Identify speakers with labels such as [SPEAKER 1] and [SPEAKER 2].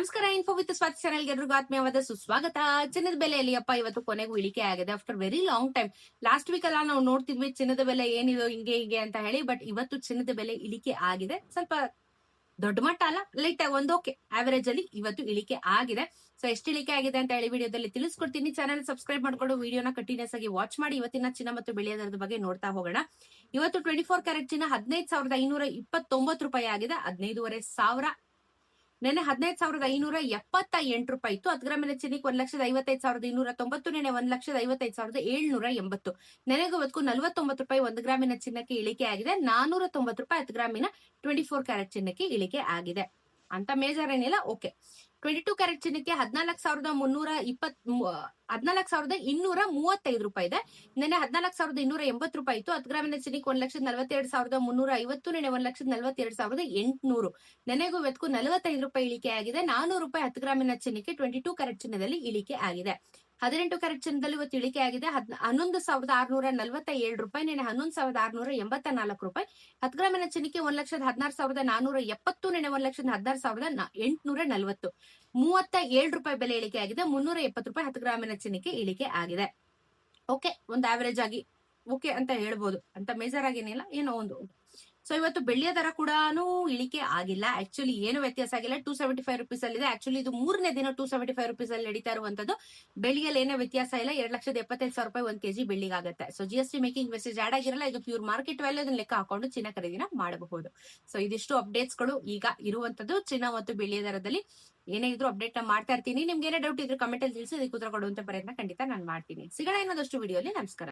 [SPEAKER 1] ನಮಸ್ಕಾರ. Info with Swati ಚಾನೆಲ್ಗೆ ಎಲ್ರಿಗೂ ಆತ್ಮೀಯವಾದ ಸುಸ್ವಾಗತ. ಚಿನ್ನದ ಬೆಲೆಯಲ್ಲಿ ಅಪ್ಪ ಇವತ್ತು ಕೊನೆಗೂ ಇಳಿಕೆ ಆಗಿದೆ after very long time. Last week ಎಲ್ಲ ನಾವು ನೋಡ್ತಿದ್ವಿ ಚಿನ್ನದ ಬೆಲೆ ಏನಿದೆ ಹಿಂಗೆ ಅಂತ ಹೇಳಿ. ಬಟ್ ಇವತ್ತು ಚಿನ್ನದ ಬೆಲೆ ಇಳಿಕೆ ಆಗಿದೆ. ಸ್ವಲ್ಪ ದೊಡ್ಡ ಮಟ್ಟ ಅಲ್ಲ, ಲೈಟ್ ಒಂದು ಓಕೆ ಆವರೇಜ್ ಅಲ್ಲಿ ಇವತ್ತು ಇಳಿಕೆ ಆಗಿದೆ. ಸೊ ಎಷ್ಟು ಇಳಿಕೆ ಆಗಿದೆ ಅಂತ ಹೇಳಿ ವಿಡಿಯೋದಲ್ಲಿ ತಿಳಿಸ್ಕೊಡ್ತೀನಿ. ಚಾನಲ್ ಸಬ್ಸ್ಕ್ರೈಬ್ ಮಾಡ್ಕೊಂಡು ವಿಡಿಯೋನ ಕಂಟಿನ್ಯೂಸ್ ಆಗಿ ವಾಚ್ ಮಾಡಿ ಇವತ್ತಿನ ಚಿನ್ನ ಮತ್ತು ಬೆಳ್ಳಿಯ ದರದ ಬಗ್ಗೆ ನೋಡ್ತಾ ಹೋಗೋಣ. ಇವತ್ತು 24 ಕ್ಯಾರೆಟ್ ಚಿನ್ನ 15,529 ರೂಪಾಯಿ ಆಗಿದೆ. 15,500. ನೆನೆ 15,578 ರೂಪಾಯಿ ಇತ್ತು. 10 ಗ್ರಾಮಿನ ಚಿನ್ನಕ್ಕೆ 1,55,290. ನೆನೆ 1,55,780. ನೆನೆಗೂ ಇವತ್ತು 49 ರೂಪಾಯಿ 1 ಗ್ರಾಮಿನ ಚಿನ್ನಕ್ಕೆ ಇಳಿಕೆ ಆಗಿದೆ. 490 ರೂಪಾಯಿ 10 ಗ್ರಾಮಿನ 24 ಕ್ಯಾರೆಟ್ ಚಿನ್ನಕ್ಕೆ ಇಳಿಕೆ ಆಗಿದೆ. ಅಂತ ಮೇಜರ್ ಏನಿಲ್ಲ, ಓಕೆ. 22 ಕ್ಯಾರೆಟ್ ಚಿನ್ನಕ್ಕೆ 14,235 ರೂಪಾಯಿ ಇದೆ. ನೆನೆ 14,280 ರೂಪಾಯಿ ಇತ್ತು. 10 ಗ್ರಾಮಿನ ಚಿನ್ನಕ್ಕೆ 1,42,350. ನೆನೆ 1,42,800. ನೆನೆಗೂ ಇವತ್ತು 45 ರೂಪಾಯಿ ಇಳಿಕೆ ಆಗಿದೆ. 400 ರೂಪಾಯಿ 10 ಗ್ರಾಮಿನ ಚಿನ್ನಕ್ಕೆ 22 ಕ್ಯಾರೆಟ್ ಚಿನ್ನದಲ್ಲಿ ಇಳಿಕೆ ಆಗಿದೆ. 18 ಕ್ಯಾರೆಟ್ ಚಿನ್ನದಲ್ಲಿ ಇವತ್ತು ಇಳಿಕೆ ಆಗಿದೆ. 11,647 ರೂಪಾಯಿ. ನೆನೆ 11,684 ರೂಪಾಯಿ. 10 ಗ್ರಾಮಿನ ಚಿನ್ನಕ್ಕೆ 1,16,470. ನೆನೆ 1,16,840. 37 ರೂಪಾಯಿ ಬೆಲೆ ಇಳಿಕೆ ಆಗಿದೆ. 370 ರೂಪಾಯಿ 10 ಗ್ರಾಮಿನ ಚಿನ್ನಕ್ಕೆ ಇಳಿಕೆ ಆಗಿದೆ. ಓಕೆ, ಒಂದು ಆವರೇಜ್ ಆಗಿ ಓಕೆ ಅಂತ ಹೇಳ್ಬೋದು. ಅಂತ ಮೇಜರ್ ಆಗೇನಿಲ್ಲ, ಏನೋ ಒಂದು. ಸೊ ಇವತ್ತು ಬೆಳ್ಳಿಯ ದರ ಕೂಡ ಇಳಿಕೆ ಆಗಿಲ್ಲ. ಆಕ್ಚುಲಿ ಏನು ವ್ಯತ್ಯಾಸ ಆಗಿಲ್ಲ. 275 ರುಪೀಸ್ ಅಲ್ಲಿ ಇದೆ. ಆಕ್ಚುಲಿ ಇದು 3ನೇ ದಿನ 275 ರುಪೀಸ್ ಅಲ್ಲಿ ನಡೀತಾ ಇರುವಂತದ್ದು. ಬೆಳ್ಳಿಯಲ್ಲಿ ಏನೋ ವ್ಯತ್ಯಾಸ ಇಲ್ಲ. 2,75,000 ರೂಪಾಯಿ 1 kg ಬೆಳ್ಳಿಗೆ ಆಗುತ್ತೆ. ಸೊ GST ಮೇಕಿಂಗ್ ಮೆಸೇಜ್ ಆಡ್ ಆಗಿರಲ್ಲ. ಇದು ಪ್ಯೂರ್ ಮಾರ್ಕೆಟ್ ವ್ಯಾಲ್ಯೂ, ಅದನ್ನ ಲೆಕ್ಕ ಹಾಕೊಂಡು ಚಿನ್ನ ಖರೀದಿನ ಮಾಡಬಹುದು. ಸೊ ಇದಿಷ್ಟು ಅಪ್ಡೇಟ್ಸ್ ಗಳು ಈಗ ಇರುವಂತದ್ದು ಚಿನ್ನ ಮತ್ತು ಬೆಳ್ಳಿಯ ದರದಲ್ಲಿ. ಏನೇ ಇದ್ರು ಅಪ್ಡೇಟ್ ಮಾಡ್ತಾ ಇರ್ತೀನಿ. ನಿಮ್ಗೆ ಏನೇ ಡೌಟ್ ಇದ್ರೆ ಕಮೆಂಟ್ ಅಲ್ಲಿ ತಿಳಿಸಿ ಅದಕ್ಕೆ ಉತ್ತರ ಕೊಡುವಂತ ಪ್ರಯತ್ನ ಖಂಡಿತ ನಾನು ಮಾಡ್ತೀನಿ. ಸಿಗೋಣ ಇನ್ನೊಂದಷ್ಟು ವಿಡಿಯೋಲಿ. ನಮಸ್ಕಾರ.